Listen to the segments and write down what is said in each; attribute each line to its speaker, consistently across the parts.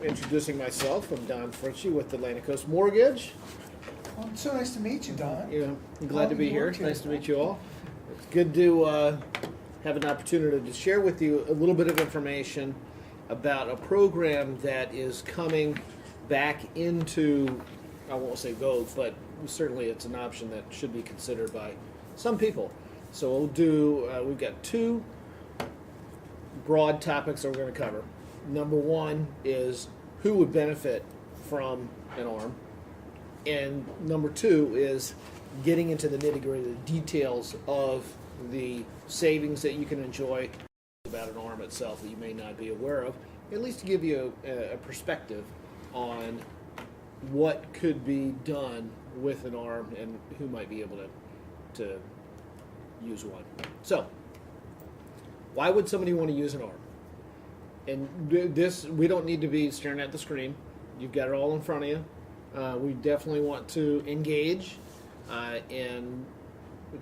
Speaker 1: introducing myself. I'm Don Fritchie with Atlantic Coast Mortgage.
Speaker 2: Well, it's so nice to meet you, Don.
Speaker 1: I'm glad to be here. Nice to meet you all. It's good to have an opportunity to share with you a little bit of information about a program that is coming back into, I won't say vogue, but certainly it's an option that should be considered by some people. So we've got two broad topics that we're going to cover. Number one is who would benefit from an ARM, and number two is getting into the nitty-gritty details of the savings that you can enjoy about an ARM itself that you may not be aware of, at least to give you a perspective on what could be done with an ARM and who might be able to use one. So, why would somebody want to use an ARM? And this, we don't need to be staring at the screen. You've got it all in front of you. We definitely want to engage and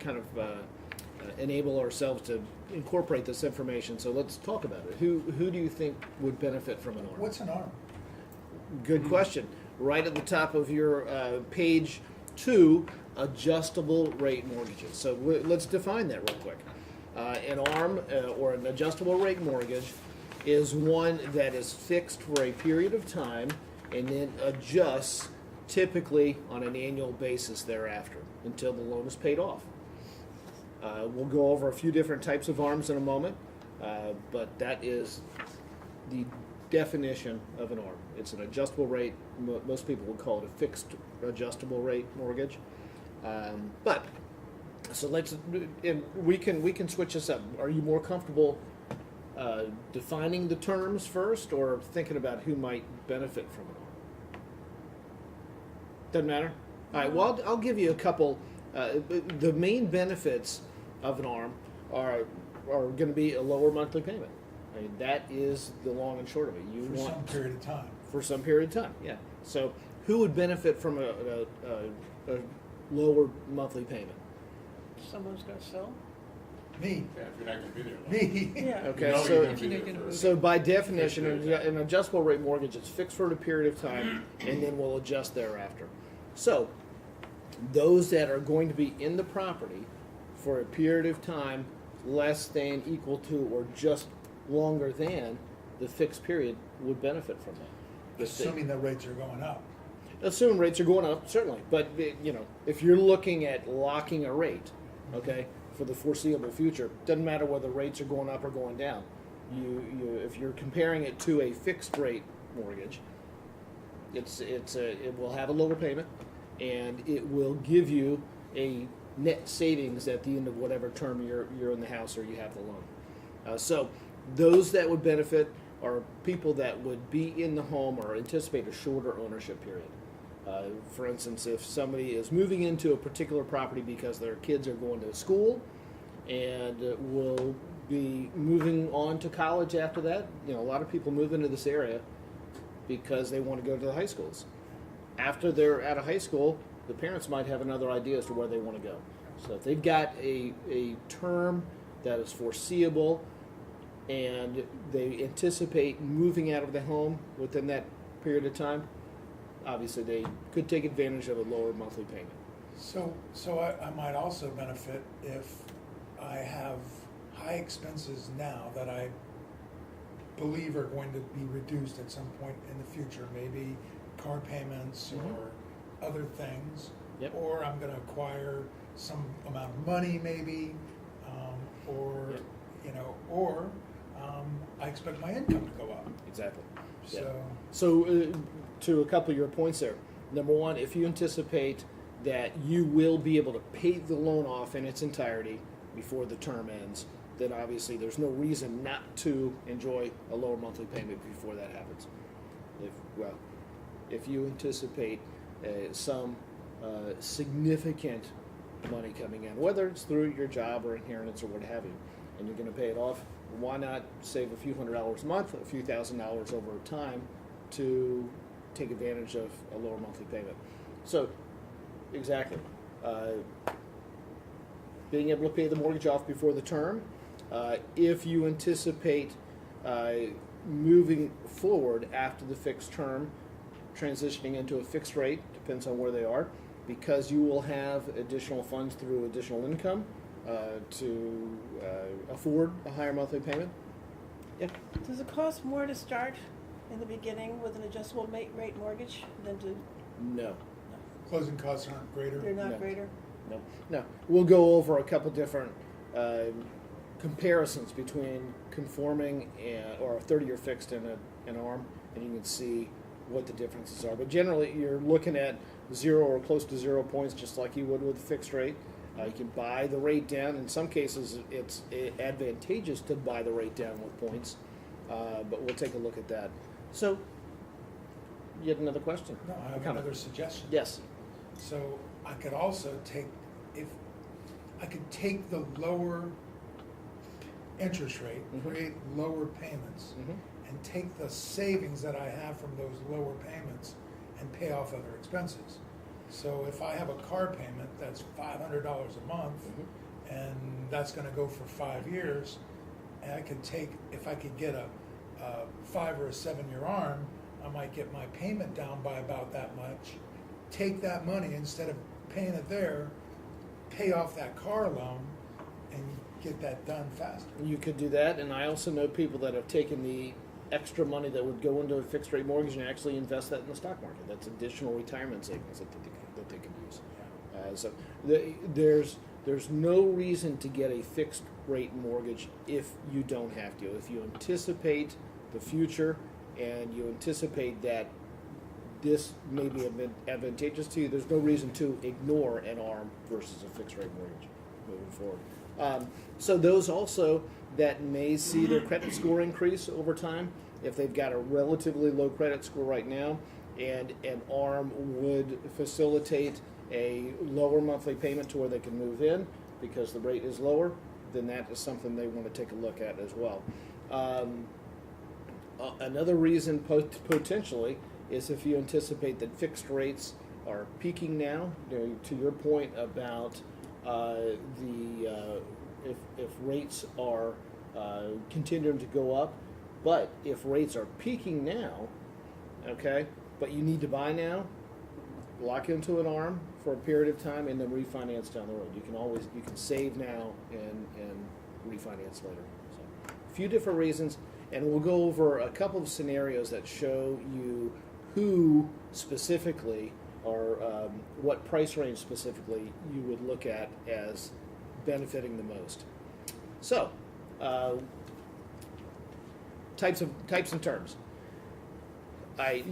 Speaker 1: kind of enable ourselves to incorporate this information. So let's talk about it. Who do you think would benefit from an ARM?
Speaker 2: What's an ARM?
Speaker 1: Good question. Right at the top of your page 2, adjustable rate mortgages. So let's define that real quick. An ARM or an adjustable rate mortgage is one that is fixed for a period of time and then adjusts typically on an annual basis thereafter until the loan is paid off. We'll go over a few different types of ARMs in a moment, but that is the definition of an ARM. It's an adjustable rate. Most people would call it a fixed adjustable rate mortgage. But so we can switch this up. Are you more comfortable defining the terms first, or thinking about who might benefit from it? Doesn't matter. All right. Well, I'll give you a couple. The main benefits of an ARM are going to be a lower monthly payment. I mean, that is the long and short of it.
Speaker 2: For some period of time.
Speaker 1: For some period of time, yeah. So, who would benefit from a lower monthly payment?
Speaker 3: Someone's going to sell?
Speaker 2: Me.
Speaker 4: Yeah, if you're not going to be there long.
Speaker 2: Me.
Speaker 3: Yeah.
Speaker 1: Okay,
Speaker 4: You know
Speaker 1: so
Speaker 4: you're gonna be there for-
Speaker 1: so by definition, an adjustable rate mortgage is fixed for a period of time and then will adjust thereafter. So, those that are going to be in the property for a period of time less than, equal to, or just longer than the fixed period would benefit from that.
Speaker 2: Assuming that rates are going up.
Speaker 1: Assuming rates are going up, certainly. But if you're looking at locking a rate, okay, for the foreseeable future, doesn't matter whether rates are going up or going down. If you're comparing it to a fixed rate mortgage, it will have a lower payment, and it will give you a net savings at the end of whatever term you're in the house or you have the loan. So those that would benefit are people that would be in the home or anticipate a shorter ownership period. For instance, if somebody is moving into a particular property because their kids are going to school and will be moving on to college after that, a lot of people move into this area because they want to go to the high schools. After they're out of high school, the parents might have another idea as to where they want to go. So if they've got a term that is foreseeable and they anticipate moving out of the home within that period of time, obviously they could take advantage of a lower monthly payment.
Speaker 2: So I might also benefit if I have high expenses now that I believe are going to be reduced at some point in the future, maybe car payments or other things,
Speaker 1: Yep.
Speaker 2: or I'm going to acquire some amount of money maybe, or I expect my income to go up.
Speaker 1: Exactly.
Speaker 2: So
Speaker 1: Yeah. So to a couple of your points there, number one, if you anticipate that you will be able to pay the loan off in its entirety before the term ends, then obviously there's no reason not to enjoy a lower monthly payment before that happens. If you anticipate some significant money coming in, whether it's through your job or inheritance or what have you, and you're going to pay it off, why not save a few $100s a month, a few $1,000s over time to take advantage of a lower monthly payment? So, exactly. Being able to pay the mortgage off before the term. If you anticipate moving forward after the fixed term, transitioning into a fixed rate, depends on where they are, because you will have additional funds through additional income to afford a higher monthly payment. Yeah.
Speaker 3: Does it cost more to start in the beginning with an adjustable rate mortgage than to,
Speaker 1: No.
Speaker 2: Closing costs aren't greater.
Speaker 3: they're not
Speaker 1: No.
Speaker 3: greater?
Speaker 1: No, no. We'll go over a couple different comparisons between conforming or a 30-year fixed and an ARM, and you can see what the differences are. But generally, you're looking at 0 or close to 0 points, just like you would with a fixed rate. You can buy the rate down. In some cases, it's advantageous to buy the rate down with points, but we'll take a look at that. So, you had another question?
Speaker 2: No, I have
Speaker 1: Comment?
Speaker 2: another suggestion.
Speaker 1: Yes.
Speaker 2: So I could also take the lower interest rate,
Speaker 1: Mhm.
Speaker 2: create lower payments,
Speaker 1: Mm-hmm.
Speaker 2: and take the savings that I have from those lower payments and pay off other expenses. So if I have a car payment that's $500 a month,
Speaker 1: Mm-hmm.
Speaker 2: and that's gonna go for 5 years, and I could take, if I could get a 5 or a 7-year ARM, I might get my payment down by about that much, take that money, instead of paying it there, pay off that car loan, and get that done faster.
Speaker 1: You could do that, and I also know people that have taken the extra money that would go into a fixed rate mortgage and actually invest that in the stock market. That's additional retirement savings that they can use. So there's no reason to get a fixed rate mortgage if you don't have to. If you anticipate the future and you anticipate that this may be advantageous to you, there's no reason to ignore an ARM versus a fixed rate mortgage moving forward. So those also that may see their credit score increase over time, if they've got a relatively low credit score right now, and an ARM would facilitate a lower monthly payment to where they can move in because the rate is lower, then that is something they want to take a look at as well. Another reason potentially is if you anticipate that fixed rates are peaking now, to your point about if rates are continuing to go up, but if rates are peaking now, okay, but you need to buy now, lock into an ARM for a period of time and then refinance down the road. You can save now and refinance later. So, a few different reasons, and we'll go over a couple of scenarios that show you who specifically or what price range specifically you would look at as benefiting the most. So, types and terms.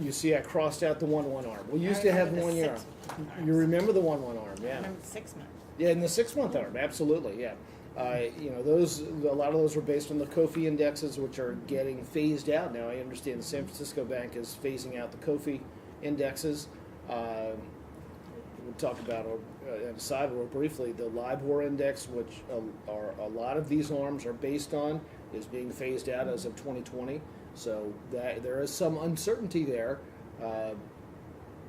Speaker 1: You see I crossed out the 1-1 arm. We used to have 1 year arm. You remember the 1-1 arm, yeah.
Speaker 5: I remember the 6 month.
Speaker 1: Yeah, in the 6-month arm, absolutely, yeah. Those, a lot of those were based on the Kofi indexes, which are getting phased out now. I understand the San Francisco Bank is phasing out the Kofi indexes. We'll talk about aside real briefly the LIBOR index, which are a lot of these arms are based on, is being phased out as of 2020. So there is some uncertainty there,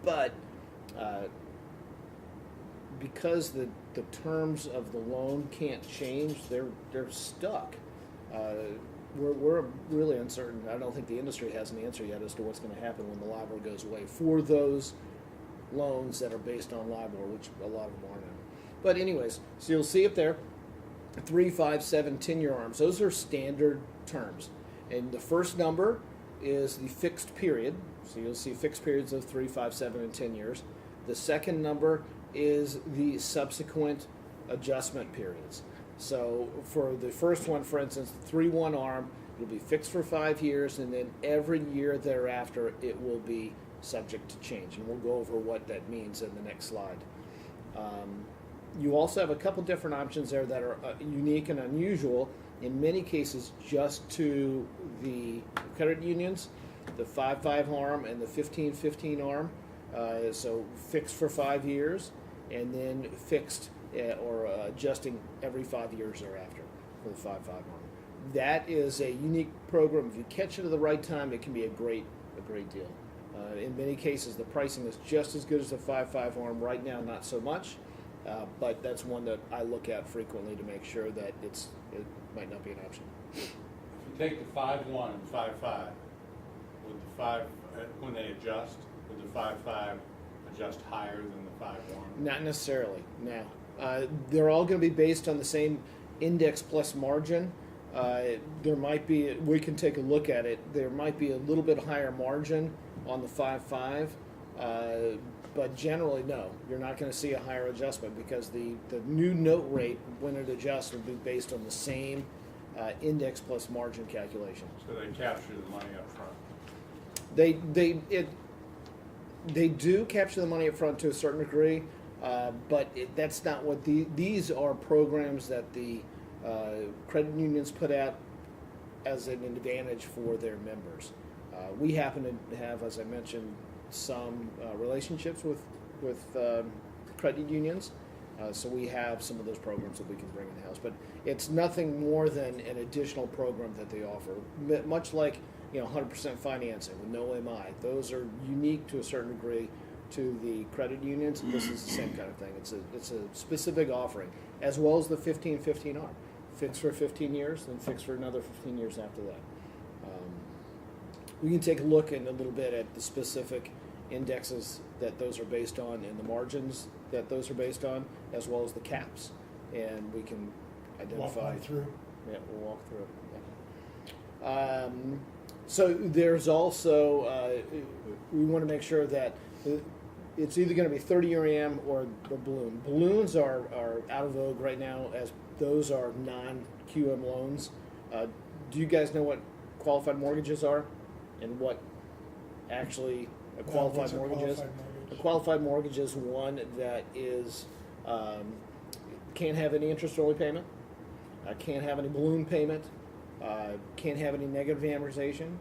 Speaker 1: but because the terms of the loan can't change, they're stuck. We're really uncertain. I don't think the industry has an answer yet as to what's going to happen when the LIBOR goes away for those loans that are based on LIBOR, which a lot of them are now. But anyways, so you'll see up there, 3, 5, 7, 10-year arms. Those are standard terms. And the first number is the fixed period. So you'll see fixed periods of 3, 5, 7, and 10 years. The second number is the subsequent adjustment periods. So for the first one, for instance, the 3-1 arm, it'll be fixed for 5 years, and then every year thereafter it will be subject to change. And we'll go over what that means in the next slide. You also have a couple different options there that are unique and unusual, in many cases just to the credit unions, the 5-5 arm and the 15-15 arm. So fixed for 5 years, and then fixed or adjusting every 5 years thereafter for the 5-5 arm. That is a unique program. If you catch it at the right time, it can be a great deal. In many cases, the pricing is just as good as the 5-5 arm. Right now, not so much, but that's one that I look at frequently to make sure that it might not be an option.
Speaker 4: If you take the 5.1 and 5.5, would the when they adjust, would the 5.5 adjust higher than the 5.1?
Speaker 1: Not necessarily, no. They're all going to be based on the same index plus margin. There might be, we can take a look at it, there might be a little bit higher margin on the 5.5, but generally, no. You're not going to see a higher adjustment because the new note rate, when it adjusts, will be based on the same index plus margin calculation.
Speaker 4: So they capture the money up front.
Speaker 1: They do capture the money up front to a certain degree, but that's not what these are programs that the credit unions put out as an advantage for their members. We happen to have, as I mentioned, some relationships with credit unions, so we have some of those programs that we can bring in the house. But it's nothing more than an additional program that they offer, much like 100% financing with no MI. Those are unique to a certain degree to the credit unions. This is the same kind of thing. It's a specific offering, as well as the 15-15R. Fixed for 15 years, then fixed for another 15 years after that. We can take a look in a little bit at the specific indexes that those are based on and the margins that those are based on, as well as the caps. And we can identify.
Speaker 2: Walk through.
Speaker 1: Yeah, we'll walk through it. Yeah. So there's also, we want to make sure that it's either going to be 30-year AM or a balloon. Balloons are out of vogue right now, as those are non-QM loans. Do you guys know what qualified mortgages are and what actually a qualified mortgage is? A qualified mortgage is one that is can't have any interest-only payment, can't have any balloon payment, can't have any negative amortization,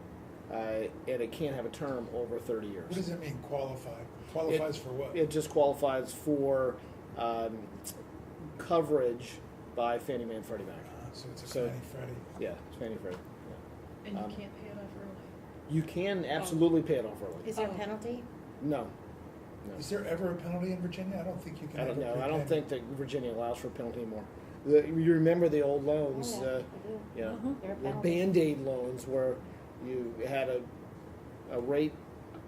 Speaker 1: and it can't have a term over 30 years.
Speaker 2: What does it mean, qualified? Qualifies for what?
Speaker 1: It just qualifies for coverage by Fannie Mae and Freddie Mac.
Speaker 2: So it's a
Speaker 1: So-
Speaker 2: Fannie Freddie.
Speaker 1: Yeah, it's Fannie Freddie.
Speaker 5: And you
Speaker 1: Um,
Speaker 5: can't pay it off early.
Speaker 1: You can absolutely pay it off early.
Speaker 6: Is there a
Speaker 5: Oh.
Speaker 6: penalty?
Speaker 1: No.
Speaker 2: Is there ever a penalty in Virginia? I don't think you can.
Speaker 1: I don't
Speaker 2: ever
Speaker 1: know. I
Speaker 2: prepay.
Speaker 1: don't think that Virginia allows for a penalty anymore. You remember the old loans,
Speaker 6: Oh, yeah, I do.
Speaker 1: yeah,
Speaker 5: Mhm.
Speaker 6: There are
Speaker 1: the
Speaker 6: penalties.
Speaker 1: Band-Aid loans where you had a rate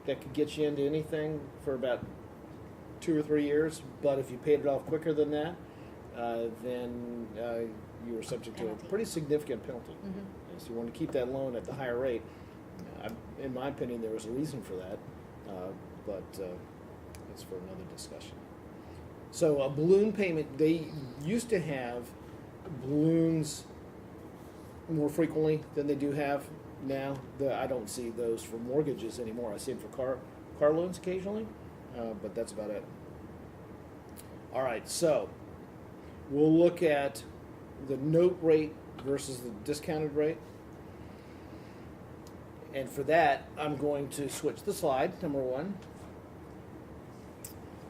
Speaker 1: that could get you into anything for about 2 or 3 years, but if you paid it off quicker than that, then you were subject to a
Speaker 6: Penalty.
Speaker 1: pretty significant penalty.
Speaker 6: Mhm.
Speaker 1: So you want to keep that loan at the higher rate. In my opinion, there was a reason for that, but that's for another discussion. So a balloon payment, they used to have balloons more frequently than they do have now. I don't see those for mortgages anymore. I see them for car loans occasionally, but that's about it. All right, so we'll look at the note rate versus the discounted rate. And for that, I'm going to switch the slide, number one.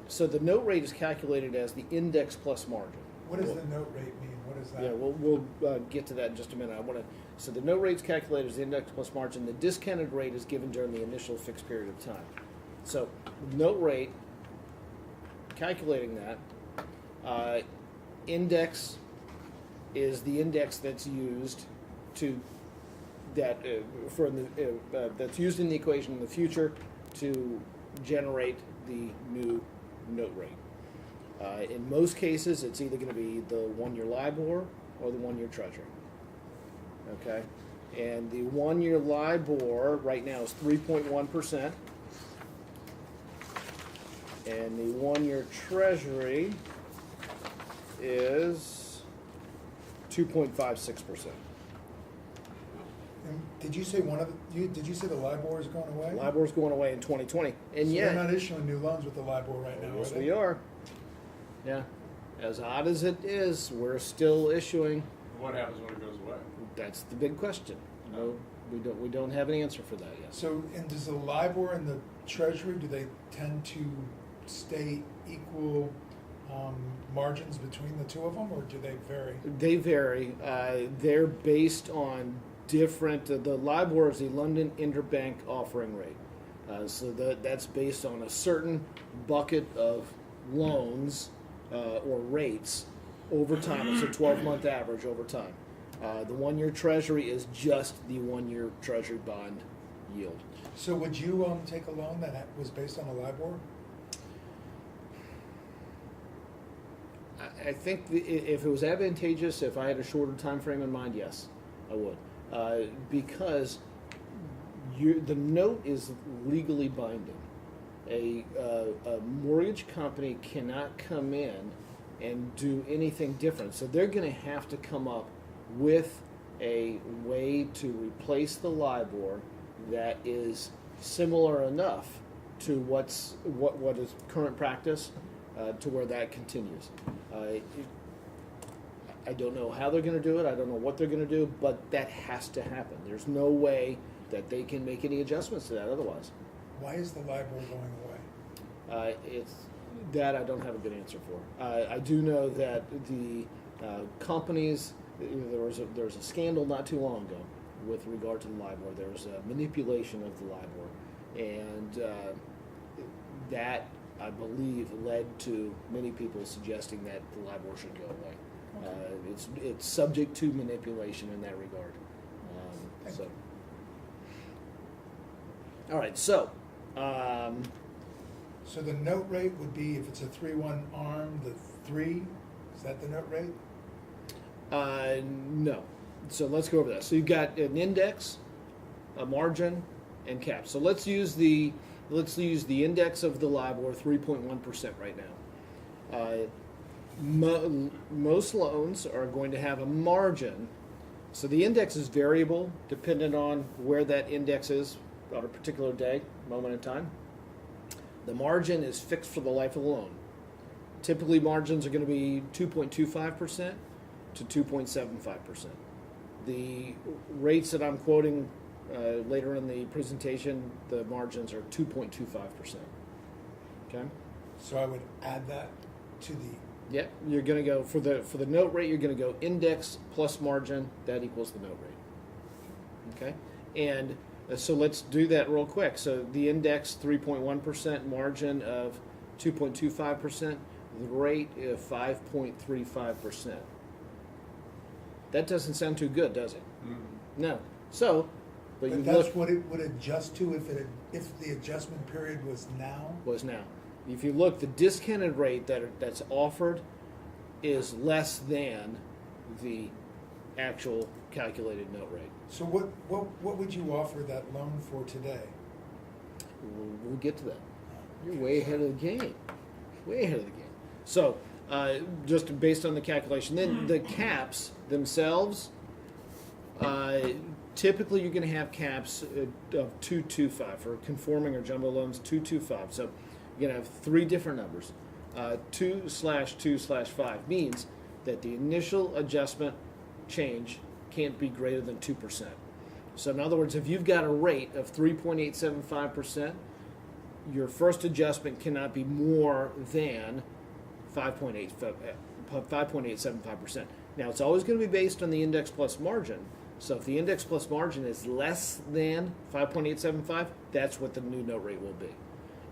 Speaker 1: So the note rate is calculated as the index plus margin.
Speaker 2: What does the note rate mean? What is that?
Speaker 1: Yeah, we'll get to that in just a minute. So the note rate is calculated as the index plus margin. The discounted rate is given during the initial fixed period of time. So note rate, calculating that, index is the index that's used that's used in the equation in the future to generate the new note rate. In most cases, it's either going to be the 1-year LIBOR or the 1-year Treasury. Okay, and the 1-year LIBOR right now is 3.1%, and the 1-year Treasury is 2.56%.
Speaker 2: And did you say did you say the LIBOR is going away?
Speaker 1: LIBOR's going away in 2020, and
Speaker 2: So
Speaker 1: yet
Speaker 2: they're not issuing new loans with the LIBOR right now,
Speaker 1: yes,
Speaker 2: are they?
Speaker 1: we are. Yeah, as odd as it is, we're still issuing.
Speaker 4: What happens when it goes away?
Speaker 1: That's the big question. No, we don't have an answer for that yet.
Speaker 2: So, and does the LIBOR and the Treasury, do they tend to stay equal margins between the two of them, or do they vary?
Speaker 1: They vary. They're based on different. The LIBOR is the London Interbank Offering Rate, so that's based on a certain bucket of loans or rates over time. It's a 12-month average over time. The 1-year Treasury is just the 1-year Treasury bond yield.
Speaker 2: So would you take a loan that was based on a LIBOR?
Speaker 1: I think if it was advantageous, if I had a shorter time frame in mind, yes, I would, because the note is legally binding. A mortgage company cannot come in and do anything different, so they're going to have to come up with a way to replace the LIBOR that is similar enough to what is current practice, to where that continues. I don't know how they're going to do it. I don't know what they're going to do, but that has to happen. There's no way that they can make any adjustments to that otherwise.
Speaker 2: Why is the LIBOR going away?
Speaker 1: It's that I don't have a good answer for. I do know that the companies, there was a scandal not too long ago with regard to the LIBOR. There was a manipulation of the LIBOR, and that, I believe, led to many people suggesting that the LIBOR should go away. It's subject to manipulation in that regard. So, all right. So,
Speaker 2: So the note rate would be, if it's a 3-1 arm, the 3, is that the note rate?
Speaker 1: no. So let's go over that. So you've got an index, a margin, and cap. So let's use the index of the LIBOR, 3.1% right now. Most loans are going to have a margin. So the index is variable dependent on where that index is on a particular day, moment in time. The margin is fixed for the life of the loan. Typically, margins are going to be 2.25% to 2.75%. The rates that I'm quoting later in the presentation, the margins are 2.25%. Okay.
Speaker 2: So I would add that to the,
Speaker 1: Yep. You're going to go for the note rate. You're going to go index plus margin. That equals the note rate. Okay. And so let's do that real quick. So the index 3.1%, margin of 2.25%, the rate of 5.35%. That doesn't sound too good, does it?
Speaker 4: Mm-hmm.
Speaker 1: No. So, but you
Speaker 2: but that's
Speaker 1: look
Speaker 2: what it would adjust to if the adjustment period was now?
Speaker 1: was now. If you look, the discounted rate that's offered is less than the actual calculated note rate.
Speaker 2: So what would you offer that loan for today?
Speaker 1: We'll get to that. You're way ahead of the game. Way ahead of the game. So, just based on the calculation, then the caps themselves, typically you're going to have caps of 225 for conforming or jumbo loans, 225. So you're going to have three different numbers. 2/2/5 means that the initial adjustment change can't be greater than 2%. So in other words, if you've got a rate of 3.875%, your first adjustment cannot be more than 5.875%. Now, it's always going to be based on the index plus margin. So if the index plus margin is less than 5.875, that's what the new note rate will be.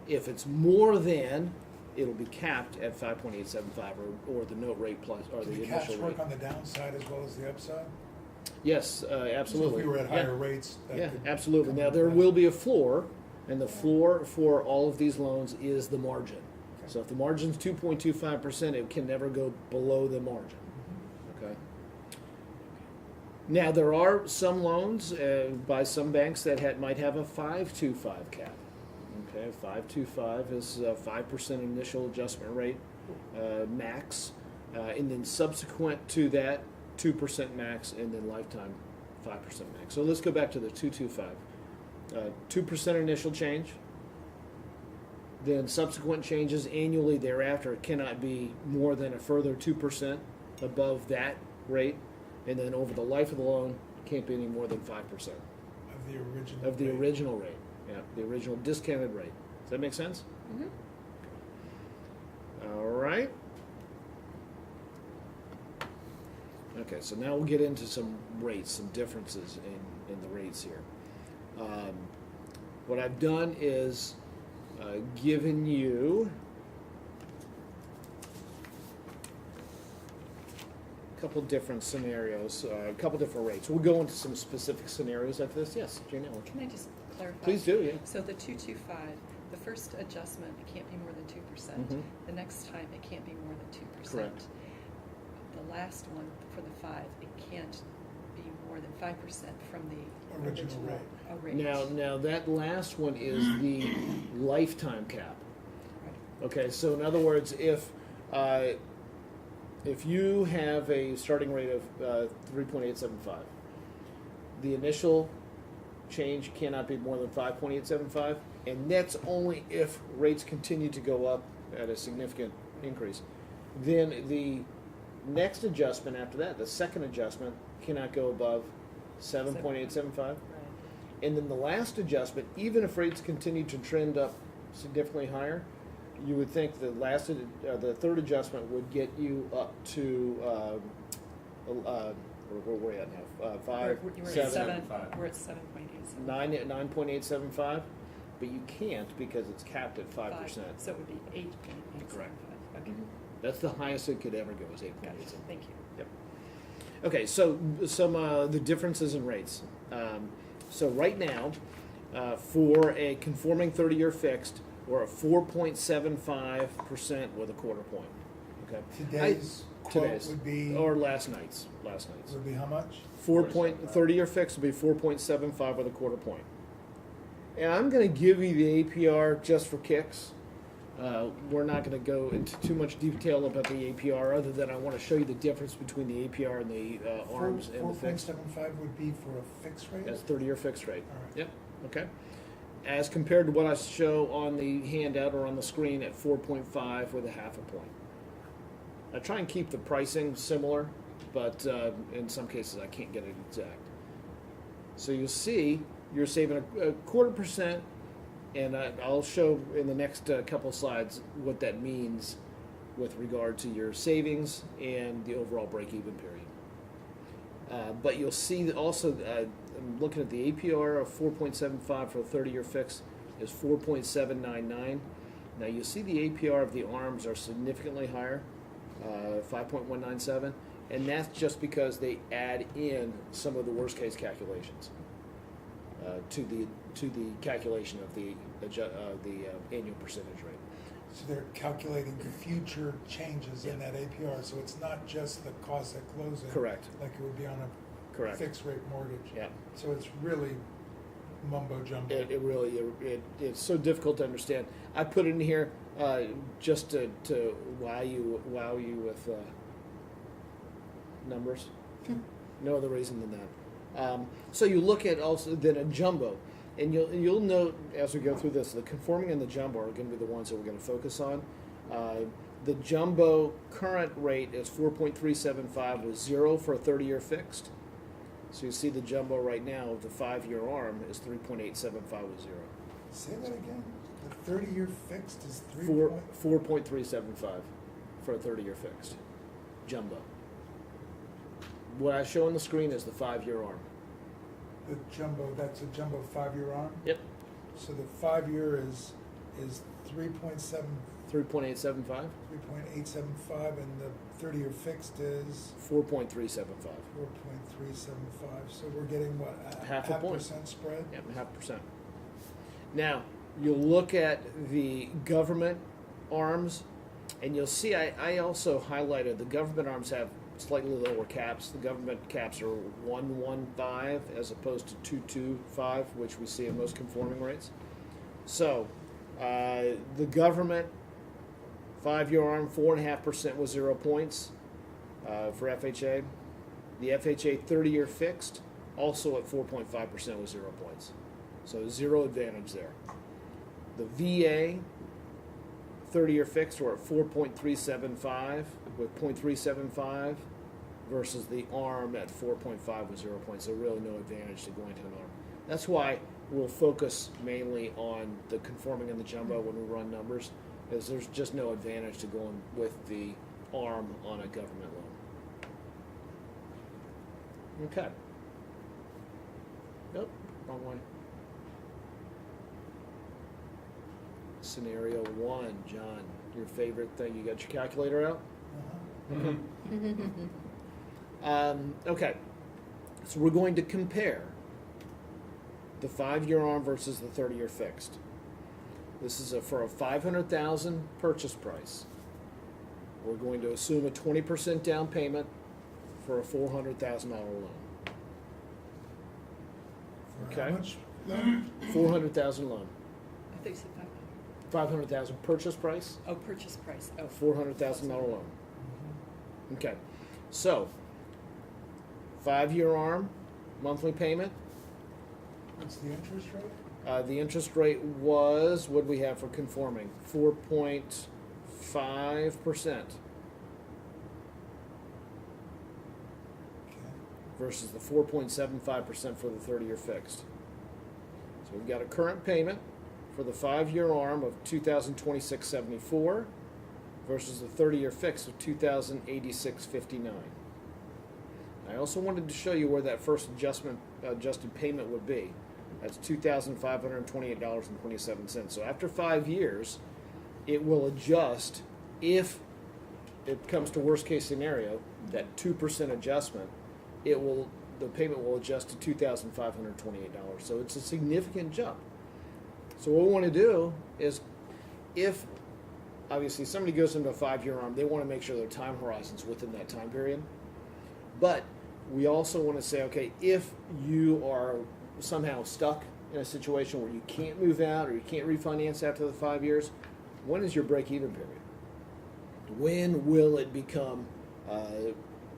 Speaker 1: If it's more than, it'll be capped at 5.875 or the note rate plus, or
Speaker 2: Do
Speaker 1: the
Speaker 2: the caps
Speaker 1: initial
Speaker 2: work
Speaker 1: rate.
Speaker 2: on the downside as well as the upside?
Speaker 1: Yes, absolutely.
Speaker 2: So if we were at
Speaker 1: Yeah.
Speaker 2: higher rates, that
Speaker 1: Yeah,
Speaker 2: could
Speaker 1: absolutely.
Speaker 2: come
Speaker 1: Now,
Speaker 2: into
Speaker 1: there
Speaker 2: play.
Speaker 1: will be a floor, and the floor for all of these loans is the margin.
Speaker 2: Okay.
Speaker 1: So if the margin's 2.25%, it can never go below the margin. Okay. Now, there are some loans by some banks that might have a 5.25 cap. Okay, 5.25 is a 5% initial adjustment rate max, and then subsequent to that, 2% max, and then lifetime 5% max. So let's go back to the 2.25. 2% initial change, then subsequent changes annually thereafter cannot be more than a further 2% above that rate, and then over the life of the loan can't be any more than 5%
Speaker 2: Of the original.
Speaker 1: of the
Speaker 2: rate.
Speaker 1: original rate. Yeah, the original discounted rate. Does that make sense?
Speaker 3: Mm-hmm.
Speaker 1: All right. Okay, so now we'll get into some rates, some differences in the rates here. What I've done is given you couple different scenarios, a couple different rates. We'll go into some specific scenarios after this. Yes, Janelle.
Speaker 5: Can I just clarify?
Speaker 1: Please do, yeah.
Speaker 5: So the 225, the first adjustment, it can't be more than 2%.
Speaker 1: Mhm.
Speaker 5: The next time, it can't be more than 2%.
Speaker 1: Correct.
Speaker 5: The last one, for the 5, it can't be more than 5% from the
Speaker 2: Original rate.
Speaker 1: Now that last one is the lifetime cap.
Speaker 5: Right.
Speaker 1: Okay, so in other words, if you have a starting rate of 3.875, the initial change cannot be more than 5.875, and that's only if rates continue to go up at a significant increase. Then the next adjustment after that, the second adjustment, cannot go above 7.875.
Speaker 5: Right.
Speaker 1: And then the last adjustment, even if rates continue to trend up significantly higher, you would think the third adjustment would get you up to where we're at now,
Speaker 5: We're at 7. We're at 7.87.
Speaker 1: 9.875, but you can't because it's capped at 5%.
Speaker 5: So it would be 8.875.
Speaker 1: Correct.
Speaker 5: Okay.
Speaker 1: That's the highest it could ever go is 8.875.
Speaker 5: Gotcha. Thank you.
Speaker 1: Yep. Okay, so some the differences in rates. So right now, for a conforming 30-year fixed, we're at 4.75% with a quarter point. Okay.
Speaker 2: Today's quote would be,
Speaker 1: or last night's.
Speaker 2: would be how much?
Speaker 1: 30-year fixed would be 4.75 with a quarter point. And I'm going to give you the APR just for kicks. We're not going to go into too much detail about the APR other than I want to show you the difference between the APR and the ARMs and the fixed.
Speaker 2: 4.75 would be for a fixed rate?
Speaker 1: That's 30-year fixed rate.
Speaker 2: All right.
Speaker 1: Yep. Okay. As compared to what I show on the handout or on the screen at 4.5 with a half a point. I try and keep the pricing similar, but in some cases I can't get it exact. So you'll see you're saving a 0.25%, and I'll show in the next couple slides what that means with regard to your savings and the overall break-even period. But you'll see that also, I'm looking at the APR of 4.75 for a 30-year fix is 4.799. Now you'll see the APR of the ARMs are significantly higher, 5.197, and that's just because they add in some of the worst-case calculations to the calculation of the annual percentage rate.
Speaker 2: So they're calculating the future changes in that APR, so it's not just the cost at closing.
Speaker 1: Correct.
Speaker 2: Like it would be on a
Speaker 1: Correct.
Speaker 2: fixed rate mortgage.
Speaker 1: Yeah.
Speaker 2: So it's really mumbo jumbo.
Speaker 1: It really it's so difficult to understand. I put it in here just to wow you with numbers. No other reason than that. So you look at also then a jumbo, and you'll note as we go through this, the conforming and the jumbo are going to be the ones that we're going to focus on. The jumbo current rate is 4.375 with 0 for a 30-year fixed. So you see the jumbo right now, the 5-year ARM is 3.875 with 0.
Speaker 2: Say that again? The 30-year fixed is
Speaker 1: 4.375 for a 30-year fixed. Jumbo. What I show on the screen is the 5-year ARM.
Speaker 2: The jumbo, that's a jumbo 5-year arm?
Speaker 1: Yep.
Speaker 2: So the 5-year is 3.875,
Speaker 1: 3.875,
Speaker 2: and the 30-year fixed is
Speaker 1: 4.375.
Speaker 2: 4.375. So we're getting what,
Speaker 1: Half a point.
Speaker 2: percent spread?
Speaker 1: Yep, 0.5%. Now, you'll look at the government arms, and you'll see I also highlighted the government arms have slightly lower caps. The government caps are 115 as opposed to 225, which we see in most conforming rates. So, the government 5-year ARM 4.5% with 0 points for FHA. The FHA 30-year fixed also at 4.5% with 0 points. So 0 advantage there. The VA 30-year fixed were at 4.375 with 0.375 versus the ARM at 4.5 with 0 points. So really no advantage to going to an ARM. That's why we'll focus mainly on the conforming and the jumbo when we run numbers, is there's just no advantage to going with the ARM on a government loan. Okay. Nope, wrong one. Scenario 1, John, your favorite thing. You got your calculator out?
Speaker 2: Uh-huh.
Speaker 1: Okay, so we're going to compare the 5-year ARM versus the 30-year fixed. This is for a $500,000 purchase price. We're going to assume a 20% down payment for a $400,000 loan.
Speaker 2: For
Speaker 1: Okay.
Speaker 2: how much?
Speaker 1: $400,000 loan.
Speaker 5: I think you said 500.
Speaker 1: $500,000 purchase price,
Speaker 5: Oh, purchase price, oh.
Speaker 1: $400,000 loan.
Speaker 2: Mhm.
Speaker 1: Okay, so 5-year ARM, monthly payment.
Speaker 2: What's the interest rate?
Speaker 1: The interest rate was, what do we have for conforming? 4.5%
Speaker 2: Okay.
Speaker 1: versus the 4.75% for the 30-year fixed. So we've got a current payment for the 5-year ARM of $2,026.74 versus the 30-year fixed of $2,086.59. I also wanted to show you where that first adjusted payment would be. That's $2,528.27. So after 5 years, it will adjust if it comes to worst case scenario, that 2% adjustment, the payment will adjust to $2,528. So it's a significant jump. So what we want to do is, if obviously somebody goes into a 5-year ARM, they want to make sure their time horizon's within that time period. But we also want to say, okay, if you are somehow stuck in a situation where you can't move out or you can't refinance after the 5 years, when is your break-even period? When will it become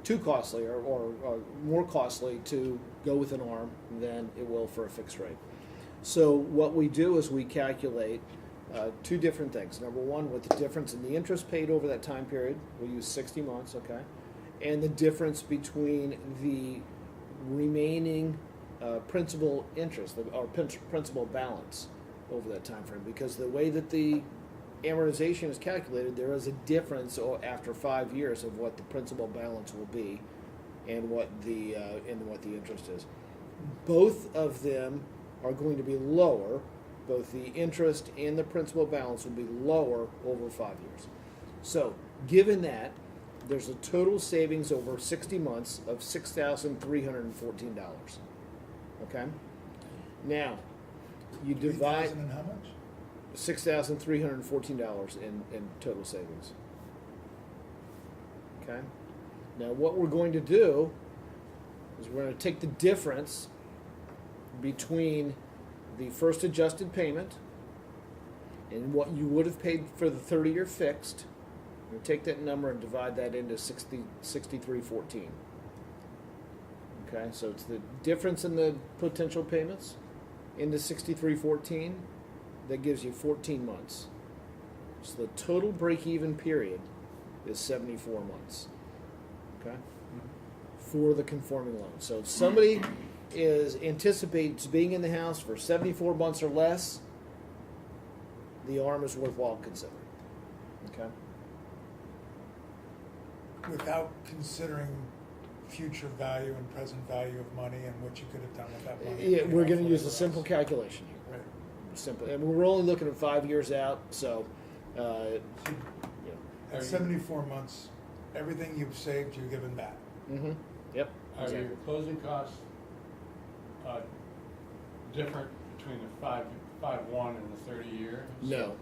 Speaker 1: too costly or more costly to go with an ARM than it will for a fixed rate? So what we do is we calculate two different things. Number one, what the difference in the interest paid over that time period. We'll use 60 months, okay? And the difference between the remaining principal interest, or principal balance over that time frame. Because the way that the amortization is calculated, there is a difference after 5 years of what the principal balance will be and what the interest is. Both of them are going to be lower. Both the interest and the principal balance will be lower over 5 years. So, given that, there's a total savings over 60 months of $6,314. Okay? Now, you divide
Speaker 2: 3,000 and how much?
Speaker 1: $6,314 in total savings. Okay? Now, what we're going to do is we're going to take the difference between the first adjusted payment and what you would have paid for the 30-year fixed. We're going to take that number and divide that into 6314. Okay, so it's the difference in the potential payments into 6314. That gives you 14 months. So the total break-even period is 74 months. Okay, for the conforming loan. So if somebody anticipates being in the house for 74 months or less, the ARM is worthwhile considering. Okay.
Speaker 2: Without considering future value and present value of money and what you could have done with that money.
Speaker 1: Yeah, we're going to use a
Speaker 2: Whatever
Speaker 1: simple
Speaker 2: else.
Speaker 1: calculation here.
Speaker 2: Right.
Speaker 1: Simple, and we're only looking at 5 years out. So, you know.
Speaker 2: At 74 months, everything you've saved, you're given back.
Speaker 1: Mm-hmm. Yep.
Speaker 4: Are
Speaker 1: Exactly.
Speaker 4: your closing costs different between the 5-1 and the 30-year?
Speaker 1: No,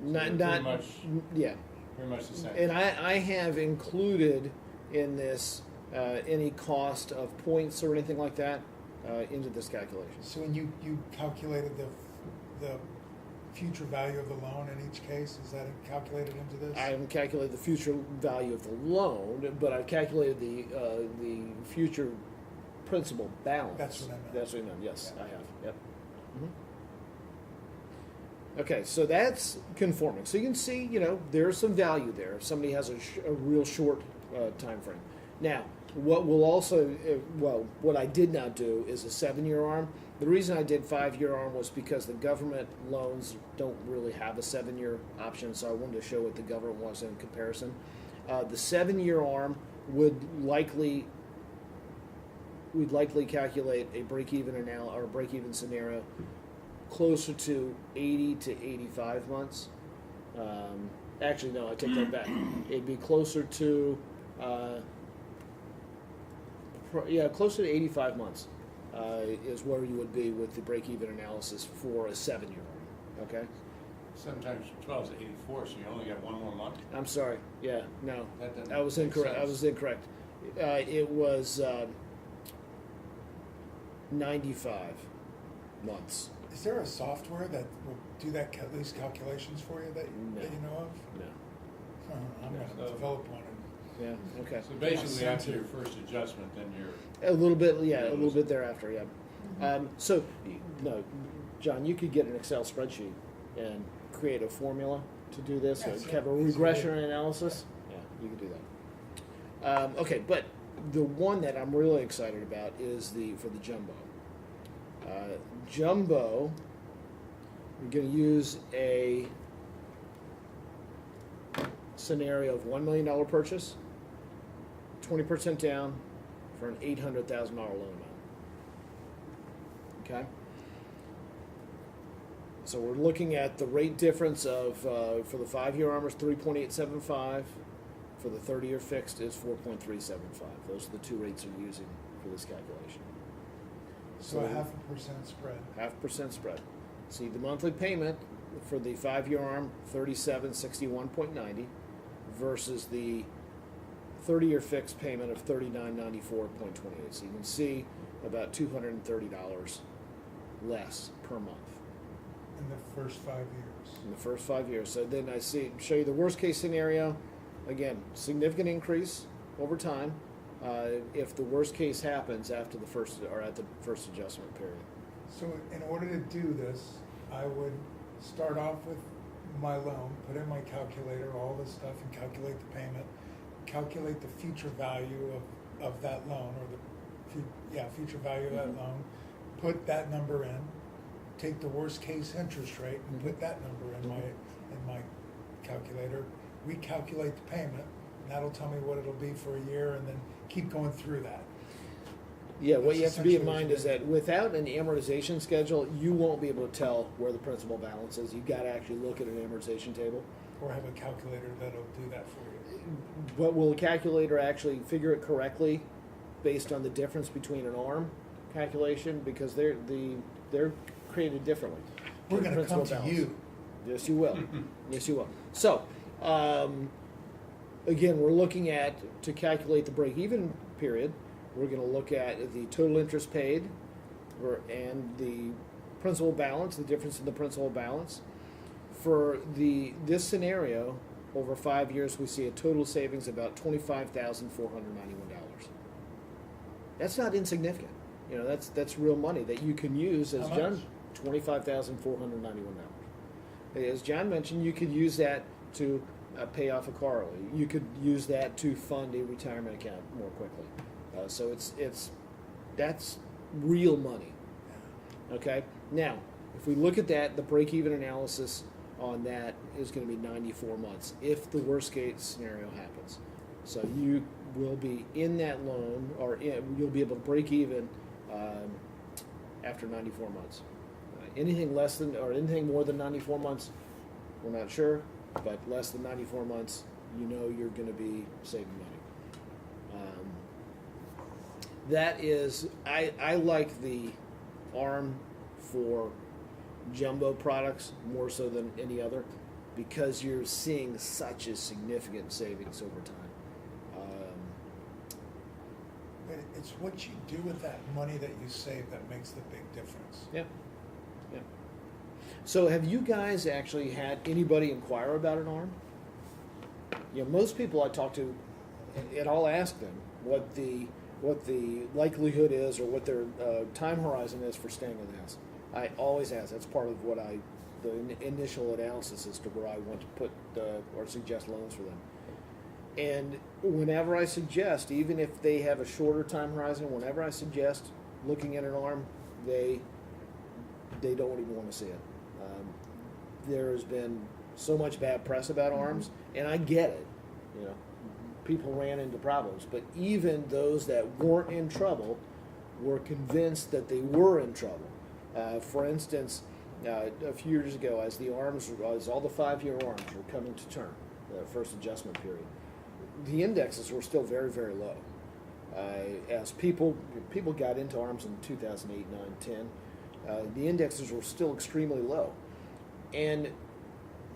Speaker 4: they're
Speaker 1: not
Speaker 4: pretty much
Speaker 1: yeah.
Speaker 4: pretty much the same.
Speaker 1: And I have included in this any cost of points or anything like that into this calculation.
Speaker 2: So when you calculated the future value of the loan in each case, is that calculated into this?
Speaker 1: I haven't calculated the future value of the loan, but I've calculated the future principal balance.
Speaker 2: That's what I meant.
Speaker 1: That's what I meant. Yes,
Speaker 2: Yeah.
Speaker 1: I have. Yep. Okay, so that's conforming. So you can see, there's some value there if somebody has a real short time frame. Now, what we'll also, what I did not do is a 7-year ARM. The reason I did 5-year ARM was because the government loans don't really have a 7-year option, so I wanted to show what the government was in comparison. The 7-year ARM we'd likely calculate a break-even or a break-even scenario closer to 80 to 85 months. Actually, no, I take that back. It'd be closer to Yeah, closer to 85 months is where you would be with the break-even analysis for a 7-year arm. Okay.
Speaker 4: 7 times 12 is 84, so you only got one more month?
Speaker 1: I'm sorry. Yeah, no,
Speaker 4: That doesn't
Speaker 1: I was
Speaker 4: make
Speaker 1: incorrect. I
Speaker 4: sense.
Speaker 1: was incorrect. It was 95 months.
Speaker 2: Is there a software that will do these calculations for you that
Speaker 1: No.
Speaker 2: you know of?
Speaker 1: No.
Speaker 2: I'm going
Speaker 4: So-
Speaker 2: to develop one.
Speaker 1: Yeah. Okay.
Speaker 4: So basically, after your first adjustment, then you're,
Speaker 1: A little bit. Yeah, a little bit thereafter. Yeah. So, no, John, you could get an Excel spreadsheet and create a formula to do this.
Speaker 2: Yes,
Speaker 1: Have a
Speaker 2: yeah,
Speaker 1: regression
Speaker 2: easily.
Speaker 1: analysis. Yeah, you could do that. Okay, but the one that I'm really excited about is for the jumbo. Jumbo, we're going to use a scenario of $1 million purchase, 20% down for an $800,000 loan amount. Okay? So we're looking at the rate difference of, for the 5-year armor is 3.875, for the 30-year fixed is 4.375. Those are the two rates we're using for this calculation.
Speaker 2: So a 0.5% spread.
Speaker 1: 0.5% spread. See, the monthly payment for the 5-year arm, $37.61.90, versus the 30-year fixed payment of $39.94.28. So you can see about $230 less per month
Speaker 2: In the first 5 years.
Speaker 1: in the first 5 years. So then show you the worst case scenario. Again, significant increase over time. If the worst case happens after the first at the first adjustment period.
Speaker 2: So in order to do this, I would start off with my loan, put in my calculator, all this stuff, and calculate the payment, calculate the future value of that loan, or the future value of that loan, put that number in, take the worst case interest rate and put that number in my calculator, recalculate the payment, and that'll tell me what it'll be for a year, and then keep going through that.
Speaker 1: Yeah, what
Speaker 2: That's
Speaker 1: you have to be in
Speaker 2: essentially
Speaker 1: mind
Speaker 2: what
Speaker 1: is
Speaker 2: you
Speaker 1: that without an amortization schedule, you won't be able to tell where the principal balance is. You've got to actually look at an amortization table.
Speaker 2: Or have a calculator that'll do that for you.
Speaker 1: But will the calculator actually figure it correctly based on the difference between an arm calculation? Because they're created differently.
Speaker 2: We're
Speaker 1: The
Speaker 2: going to come
Speaker 1: principal
Speaker 2: to
Speaker 1: balance.
Speaker 2: you.
Speaker 1: Yes, you will. Yes, you will. So, again, we're looking at, to calculate the break-even period, we're going to look at the total interest paid and the principal balance, the difference in the principal balance. For this scenario, over 5 years, we see a total savings of about $25,491. That's not insignificant. You know, that's real money that you can use as
Speaker 2: How
Speaker 1: John.
Speaker 2: much?
Speaker 1: $25,491. As John mentioned, you could use that to pay off a car early. You could use that to fund a retirement account more quickly. So that's real money. Okay. Now, if we look at that, the break-even analysis on that is going to be 94 months if the worst-case scenario happens. So you will be in that loan, or you'll be able to break even after 94 months. Anything less than or anything more than 94 months, we're not sure, but less than 94 months, you know you're going to be saving money. That is, I like the ARM for jumbo products more so than any other because you're seeing such a significant savings over time.
Speaker 2: But it's what you do with that money that you save that makes the big difference.
Speaker 1: Yeah. Yeah. So have you guys actually had anybody inquire about an ARM? You know, most people I talk to, and I'll ask them what the likelihood is or what their time horizon is for staying in the house. I always ask. That's part of what the initial analysis as to where I want to put or suggest loans for them. And whenever I suggest, even if they have a shorter time horizon, whenever I suggest looking at an ARM, they don't even want to see it. There has been so much bad press about ARMs, and I get it. You know, people ran into problems, but even those that weren't in trouble were convinced that they were in trouble. For instance, a few years ago, as all the 5-year ARMs were coming to term, the first adjustment period, the indexes were still very, very low. As people got into ARMs in 2008, 9, 10, the indexes were still extremely low. And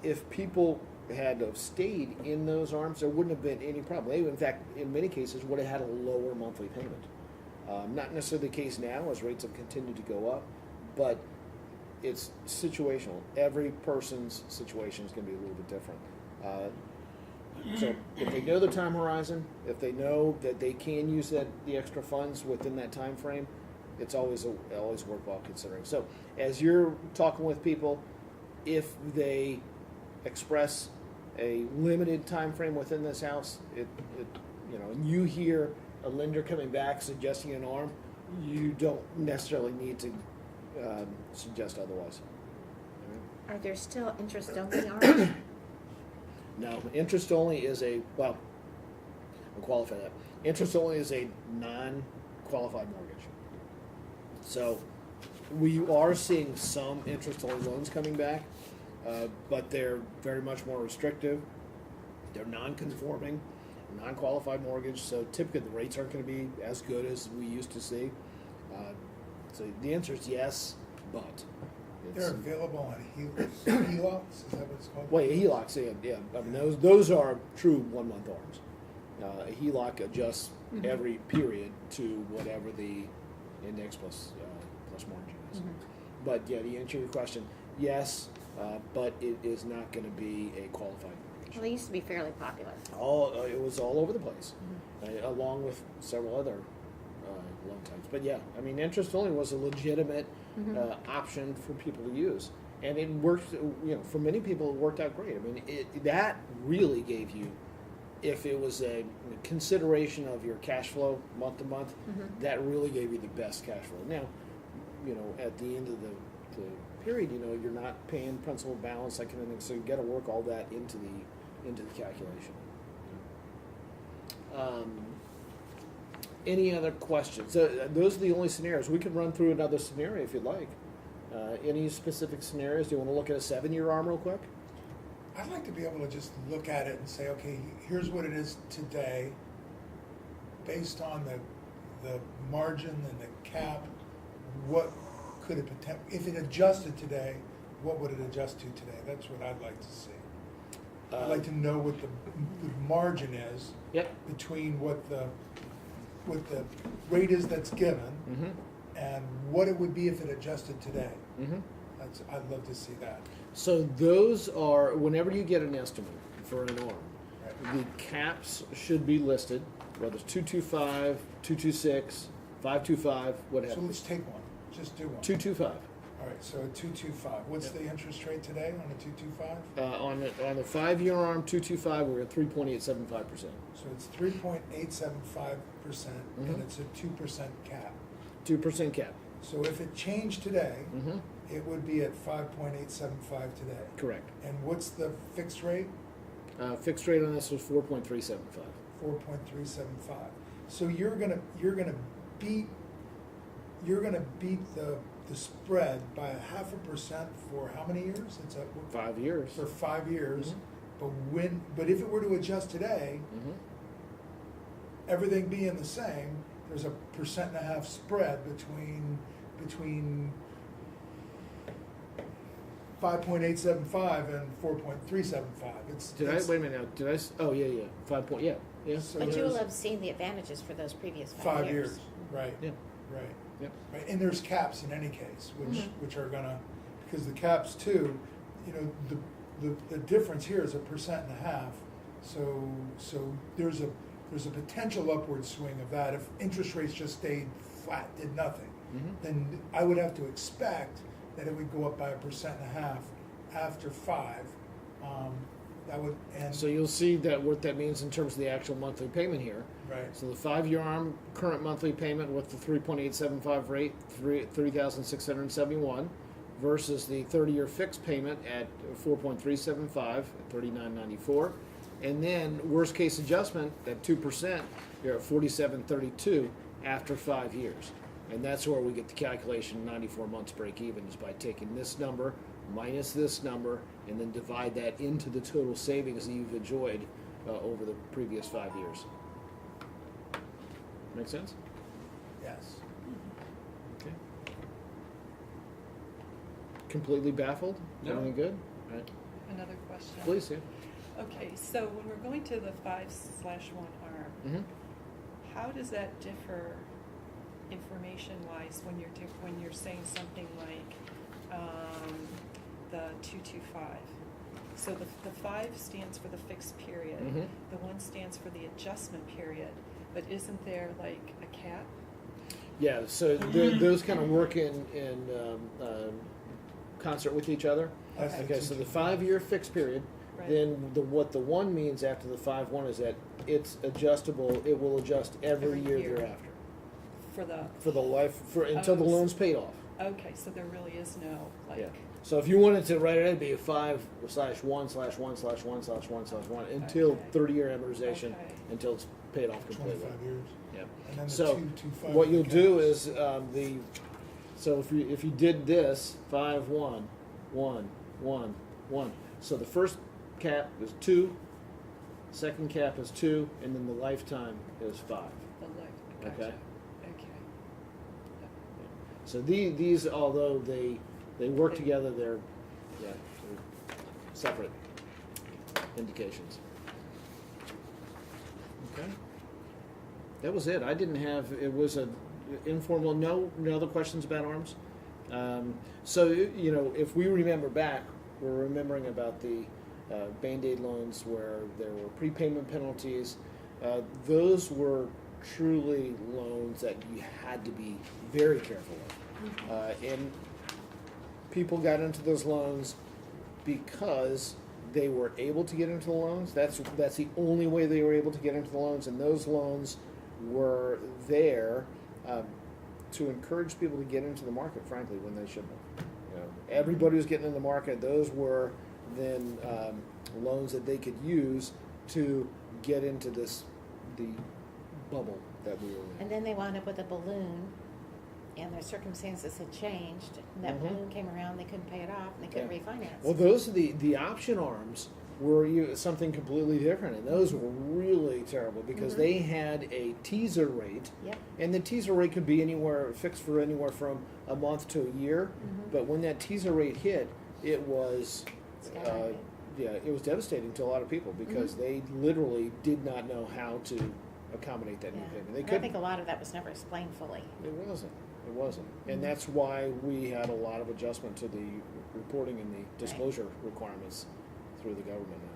Speaker 1: if people had have stayed in those ARMs, there wouldn't have been any problem. They, in fact, in many cases, would have had a lower monthly payment. Not necessarily the case now, as rates have continued to go up, but it's situational. Every person's situation is going to be a little bit different. So if they know the time horizon, if they know that they can use the extra funds within that time frame, it's always worthwhile considering. So as you're talking with people, if they express a limited time frame within this house, and you hear a lender coming back suggesting an ARM, you don't necessarily need to suggest otherwise.
Speaker 6: Are there still interest-only ARMs?
Speaker 1: No, interest only is I'll qualify that. Interest only is a non-qualified mortgage. So we are seeing some interest only loans coming back, but they're very much more restrictive. They're non-conforming, non-qualified mortgage, so typically the rates aren't going to be as good as we used to see. So the answer is yes, but
Speaker 2: They're available on HELOCs, is that what it's called?
Speaker 1: well, HELOCs, yeah. I mean, those are true 1 month ARMs. A HELOC adjusts every period to whatever the index plus margin is. But yeah, to answer your question, yes, but it is not going to be a qualified mortgage.
Speaker 6: Well, they used to be fairly popular.
Speaker 1: It was all over the place, along with several other loan types. But yeah, I mean, interest only was a legitimate option for people to use, and it worked. For many people, it worked out great. I mean, that really gave you, if it was a consideration of your cash flow month to month, that really gave you the best cash flow. Now, at the end of the period, you're not paying principal balance, that kind of thing. So you got to work all that into the calculation. Any other questions? Those are the only scenarios. We can run through another scenario if you'd like. Any specific scenarios? Do you want to look at a 7-year ARM real quick?
Speaker 2: I'd like to be able to just look at it and say, okay, here's what it is today, based on the margin and the cap. What could it if it adjusted today? What would it adjust to today? That's what I'd like to see. I'd like to know what the margin is between what the rate is that's given and what it would be if it adjusted today. I'd love to see that.
Speaker 1: So those are, whenever you get an estimate for an ARM, the caps should be listed, whether it's 225, 226, 525, whatever.
Speaker 2: So let's take one. Just do one.
Speaker 1: 225.
Speaker 2: All right, so a 225. What's the interest rate today on a 225?
Speaker 1: On the 5-year ARM 225, we're at 3.875%.
Speaker 2: So it's 3.875%, and it's a 2% cap.
Speaker 1: 2% cap.
Speaker 2: So if it changed today, it would be at 5.875 today.
Speaker 1: Correct.
Speaker 2: And what's the fixed rate?
Speaker 1: Fixed rate on this was 4.375.
Speaker 2: 4.375. So you're gonna beat the spread by 0.5% for how many years? It's
Speaker 1: 5 years.
Speaker 2: For 5 years. But if it were to adjust today, everything being the same, there's a 1.5% spread between 5.875 and 4.375.
Speaker 1: Wait a minute now? Oh yeah. 5 point. Yeah.
Speaker 2: So
Speaker 6: But you will
Speaker 2: there's
Speaker 6: have seen the advantages for those previous
Speaker 2: 5 years. Right.
Speaker 1: Yeah.
Speaker 2: Right.
Speaker 1: Yep.
Speaker 2: Right. And there's caps in any case, which are gonna, because the caps too, the difference here is 1.5%. So there's a potential upward swing of that. If interest rates just stayed flat, did nothing, then I would have to expect that it would go up by 1.5% after 5.
Speaker 1: So you'll see that what that means in terms of the actual monthly payment here.
Speaker 2: Right.
Speaker 1: So the 5-year ARM current monthly payment with the 3.875 rate, $3,671, versus the 30-year fixed payment at 4.375, $39.94, and then worst case adjustment at 2%, you're at $47.32 after 5 years, and that's where we get the calculation 94 months break even, is by taking this number minus this number and then divide that into the total savings that you've enjoyed over the previous 5 years. Make sense?
Speaker 2: Yes.
Speaker 1: Okay. Completely baffled?
Speaker 4: No.
Speaker 1: Everything good? All right.
Speaker 5: Another question.
Speaker 1: Please, yeah.
Speaker 5: Okay, so when we're going to the 5/1 arm,
Speaker 1: Mm-hmm.
Speaker 5: how does that differ information-wise when you're saying something like the 225? So the 5 stands for the fixed period.
Speaker 1: Mhm.
Speaker 5: The 1 stands for the adjustment period. But isn't there like a cap?
Speaker 1: Yeah, so those kind of work in concert with each other.
Speaker 2: That's the
Speaker 1: Okay, so the
Speaker 2: 225.
Speaker 1: 5-year fixed period,
Speaker 5: Right.
Speaker 1: then what the 1 means after the 5/1 is that it's adjustable, it will adjust every
Speaker 5: Every
Speaker 1: year
Speaker 5: year.
Speaker 1: thereafter.
Speaker 5: For the
Speaker 1: Until the
Speaker 5: Oh,
Speaker 1: loan's paid off.
Speaker 5: okay, so there really is no like.
Speaker 1: Yeah. So if you wanted to write it, it'd be a 5/1/1/1/1/1/1 until
Speaker 5: Okay.
Speaker 1: 30-year amortization
Speaker 5: Okay.
Speaker 1: until it's paid off completely.
Speaker 2: 25 years.
Speaker 1: Yeah.
Speaker 2: And then the
Speaker 1: So
Speaker 2: 225
Speaker 1: what you'll do
Speaker 2: becomes-
Speaker 1: is so if you did this 5/1/1/1/1, so the first cap is 2, second cap is 2, and then the lifetime is 5.
Speaker 5: The like.
Speaker 1: Okay.
Speaker 5: Gotcha. Okay.
Speaker 1: So these although they work together, they're separate indications. Okay. That was it. I didn't have. It was a informal. No other questions about arms. So if we remember back, we're remembering about the Band-Aid loans where there were prepayment penalties. Those were truly loans that you had to be very careful of, and people got into those loans because they were able to get into the loans. That's the only way they were able to get into the loans, and those loans were there to encourage people to get into the market, frankly, when they shouldn't have. Everybody was getting in the market. Those were then loans that they could use to get into the bubble that we were in.
Speaker 6: And then they wound up with a balloon, and their circumstances had changed, and that
Speaker 1: Mhm.
Speaker 6: balloon came around, they couldn't pay it off, and they couldn't
Speaker 1: Yeah.
Speaker 6: refinance.
Speaker 1: Well, those are the option arms were something completely different, and those were really terrible because
Speaker 6: Mhm.
Speaker 1: they had a teaser rate,
Speaker 6: Yep.
Speaker 1: and the teaser rate could be fixed for anywhere from a month to a year.
Speaker 6: Mhm.
Speaker 1: But when that teaser rate hit, it was
Speaker 6: Skyrocketed.
Speaker 1: it was devastating to a lot of people because
Speaker 6: Mhm.
Speaker 1: they literally did not know how to accommodate that new
Speaker 6: Yeah.
Speaker 1: payment. They
Speaker 6: And I
Speaker 1: couldn't.
Speaker 6: think a lot of that was never explained fully.
Speaker 1: It wasn't. It wasn't. And
Speaker 6: Mhm.
Speaker 1: that's why we had a lot of adjustment to the reporting and the disclosure requirements through the government now.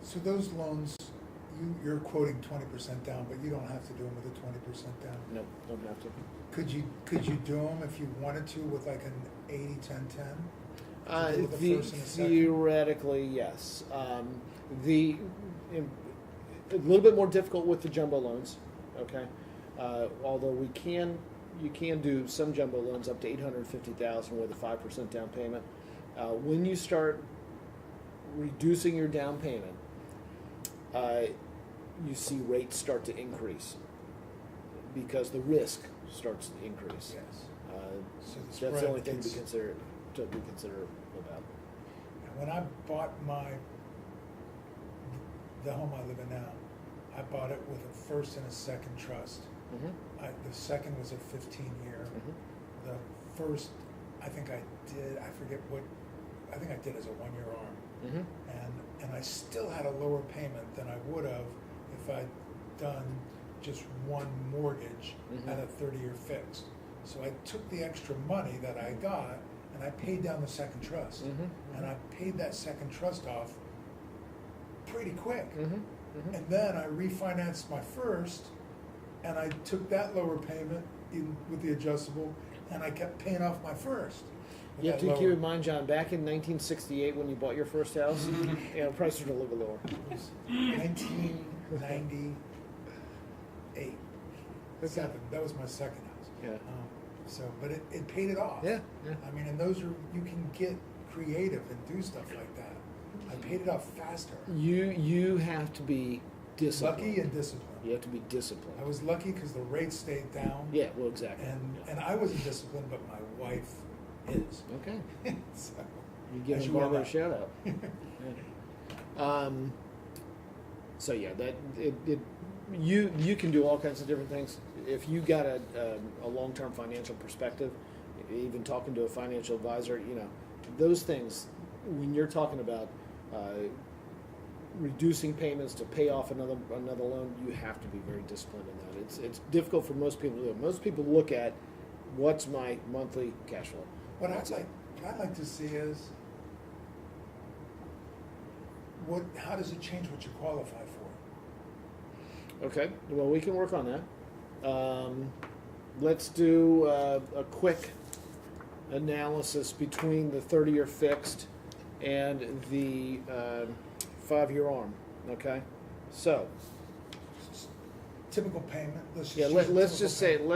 Speaker 2: So those loans, you're quoting 20% down, but you don't have to do them with a 20% down.
Speaker 1: No, don't have to.
Speaker 2: Could you do them if you wanted to with like an 80-10-10? With the first and the second?
Speaker 1: Theoretically, yes. A little bit more difficult with the jumbo loans, okay? Although you can do some jumbo loans up to $850,000 with a 5% down payment. When you start reducing your down payment, you see rates start to increase because the risk starts to increase.
Speaker 2: Yes. So the
Speaker 1: That's
Speaker 2: spread
Speaker 1: the only thing to
Speaker 2: gets-
Speaker 1: consider about.
Speaker 2: When I bought the home I live in now, I bought it with a first and a second trust.
Speaker 1: Mm-hmm.
Speaker 2: The second was a 15-year.
Speaker 1: Mm-hmm.
Speaker 2: The first, I think I did as a 1-year arm.
Speaker 1: Mm-hmm.
Speaker 2: And I still had a lower payment than I would have if I'd done just one mortgage
Speaker 1: Mhm.
Speaker 2: at a 30-year fixed. So I took the extra money that I got and I paid down the second trust.
Speaker 1: Mhm.
Speaker 2: And I paid that second trust off pretty quick.
Speaker 1: Mm-hmm. Mm-hmm.
Speaker 2: And then I refinanced my first, and I took that lower payment with the adjustable, and I kept paying off my first. with
Speaker 1: You have
Speaker 2: that
Speaker 1: to keep
Speaker 2: lower-
Speaker 1: in mind, John, back in 1968 when you bought your first house, prices were a little bit lower.
Speaker 2: It was 1998. Seven. That was my second house.
Speaker 1: Yeah.
Speaker 2: But it paid it off.
Speaker 1: Yeah, yeah.
Speaker 2: I mean, and you can get creative and do stuff like that. I paid it off faster.
Speaker 1: You have to be disciplined.
Speaker 2: Lucky and disciplined.
Speaker 1: You have to be disciplined.
Speaker 2: I was lucky because the rate stayed down.
Speaker 1: Yeah, well, exactly.
Speaker 2: And I wasn't disciplined, but my wife is.
Speaker 1: Okay.
Speaker 2: So,
Speaker 1: You give
Speaker 2: as
Speaker 1: him
Speaker 2: well
Speaker 1: Barbara a
Speaker 2: know.
Speaker 1: shout out. Yeah. So yeah, you can do all kinds of different things. If you got a long-term financial perspective, even talking to a financial advisor, those things, when you're talking about reducing payments to pay off another loan, you have to be very disciplined in that. It's difficult for most people to do. Most people look at what's my monthly cash flow.
Speaker 2: What I'd like to see is how does it change what you qualify for?
Speaker 1: Okay, well, we can work on that. Let's do a quick analysis between the 30-year fixed and the 5-year ARM. Okay, so
Speaker 2: Typical payment. Let's
Speaker 1: let's just say that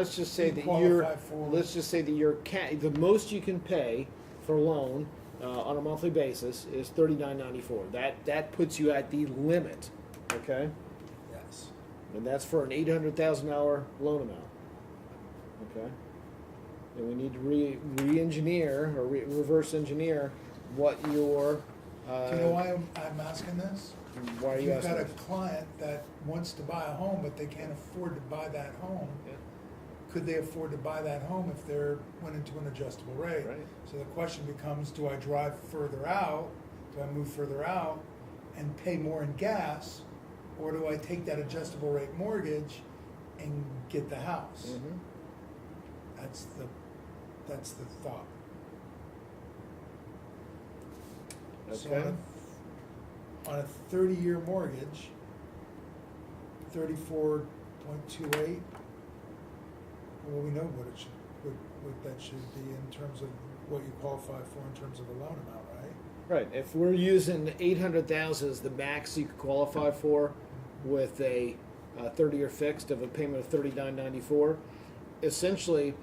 Speaker 1: the most you can pay for loan on a monthly basis is $39.94. That puts you at the limit. Okay.
Speaker 2: Yes.
Speaker 1: And that's for an $800,000 loan amount. Okay? And we need to re-engineer or reverse engineer what your...
Speaker 2: Do you know why I'm asking this?
Speaker 1: Why are you asking
Speaker 2: If you've
Speaker 1: this?
Speaker 2: got a client that wants to buy a home, but they can't afford to buy that home,
Speaker 1: Yeah.
Speaker 2: could they afford to buy that home if they're went into an adjustable rate?
Speaker 1: Right.
Speaker 2: So the question becomes, do I drive further out? Do I move further out and pay more in gas? Or do I take that adjustable rate mortgage and get the house?
Speaker 1: Mhm.
Speaker 2: That's the thought. So
Speaker 1: Okay.
Speaker 2: on a 30-year mortgage, 34.28, well, we know what it should, what that should be in terms of what you qualify for in terms of a loan amount, right?
Speaker 1: Right. If we're using 800,000 as the max you could qualify for with a 30-year fixed of a payment of $39.94, essentially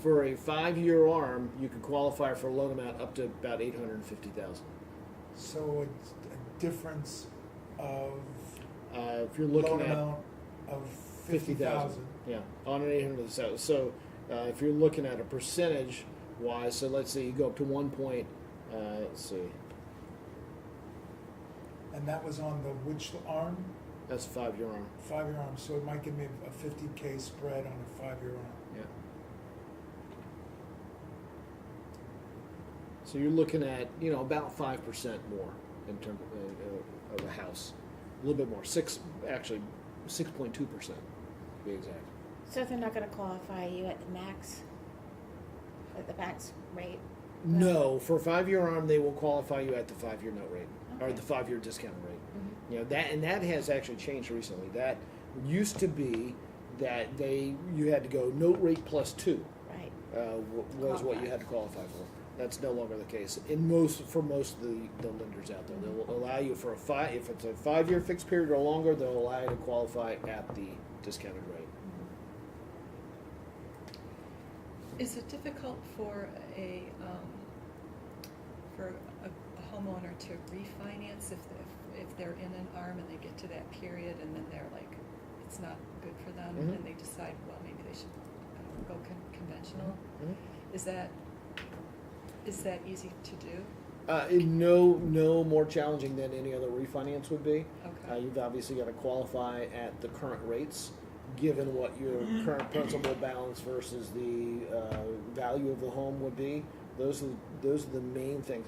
Speaker 1: for a 5-year ARM, you could qualify for a loan amount up to about $850,000.
Speaker 2: So it's a difference of
Speaker 1: If you're looking
Speaker 2: loan
Speaker 1: at
Speaker 2: amount of 50,000.
Speaker 1: yeah, on an 800,000. So if you're looking at a percentage wise, so let's say you go up to 1 point. Let's see,
Speaker 2: And that was on the which arm?
Speaker 1: that's a 5-year ARM.
Speaker 2: 5-year arm. So it might give me a 50K spread on a 5-year arm.
Speaker 1: Yeah. So you're looking at about 5% more in terms of a house, a little bit more. 6.2% to be exact.
Speaker 6: So they're not gonna qualify you at the max rate?
Speaker 1: No, for a 5-year ARM, they will qualify you at the 5-year note rate or
Speaker 6: Okay.
Speaker 1: the 5-year discounted rate.
Speaker 6: Mhm.
Speaker 1: That has actually changed recently. That used to be that you had to go note rate plus 2
Speaker 6: Right.
Speaker 1: was what you had to qualify for. That's no longer the case for most of the lenders out there. They'll allow you for if it's a 5-year fixed period or longer, they'll allow you to qualify at the discounted rate.
Speaker 5: Is it difficult for a homeowner to refinance if they're in an ARM and they get to that period and then they're like, it's not good for them,
Speaker 1: Mhm.
Speaker 5: and they decide, well, maybe they should go conventional?
Speaker 1: Mhm.
Speaker 5: Is that easy to do?
Speaker 1: No more challenging than any other refinance would be.
Speaker 5: Okay.
Speaker 1: You've obviously got to qualify at the current rates, given what your current principal balance versus the value of the home would be. Those are the main things.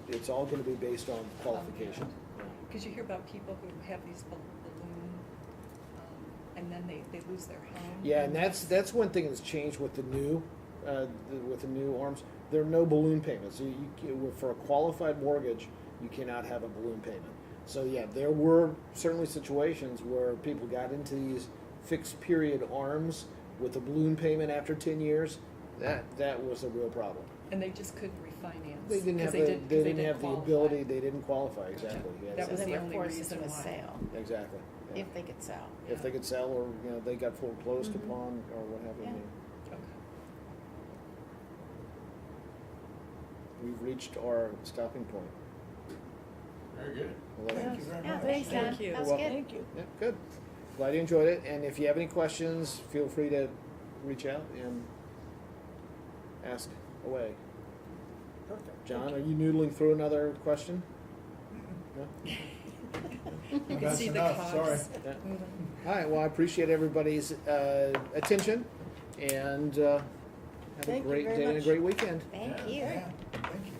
Speaker 1: It's all going to be based on qualification.
Speaker 5: Because you hear about people who have these balloon, and then they lose their home.
Speaker 1: Yeah, and that's one thing that's changed with the new ARMs. There are no balloon payments. For a qualified mortgage, you cannot have a balloon payment. So yeah, there were certainly situations where people got into these fixed period ARMs with a balloon payment after 10 years. That was a real problem.
Speaker 5: And they just couldn't refinance.
Speaker 1: They didn't have
Speaker 5: 'cause
Speaker 1: they didn't have the
Speaker 5: qualify.
Speaker 1: ability. They didn't qualify exactly. Yeah,
Speaker 5: That was
Speaker 6: So
Speaker 5: the
Speaker 6: they were
Speaker 5: only
Speaker 6: forced
Speaker 5: reason
Speaker 6: into a
Speaker 5: why.
Speaker 6: sale,
Speaker 1: exactly. Yeah.
Speaker 6: if they could sell.
Speaker 1: If they could sell, or they got foreclosed
Speaker 6: Mhm.
Speaker 1: upon, or what have you.
Speaker 6: Yeah.
Speaker 5: Okay.
Speaker 1: We've reached our stopping point.
Speaker 4: Very good.
Speaker 2: Thank you very
Speaker 6: Yeah,
Speaker 2: much.
Speaker 6: thanks, Dan.
Speaker 5: Thank you.
Speaker 6: That was
Speaker 1: You're
Speaker 6: good.
Speaker 3: Thank you.
Speaker 1: Yeah, good. Glad you enjoyed it. And if you have any questions, feel free to reach out and ask away.
Speaker 2: Perfect.
Speaker 1: John, are you noodling through another question? No?
Speaker 5: You can
Speaker 2: That's
Speaker 5: see the
Speaker 2: enough, sorry.
Speaker 5: cogs
Speaker 1: Yeah.
Speaker 5: moving.
Speaker 1: All right, well, I appreciate everybody's attention, and have a
Speaker 3: Thank you
Speaker 1: great
Speaker 3: very
Speaker 1: day and a
Speaker 3: much.
Speaker 1: great weekend.
Speaker 6: Thank
Speaker 4: Yeah.
Speaker 6: you.
Speaker 2: Yeah, thank you.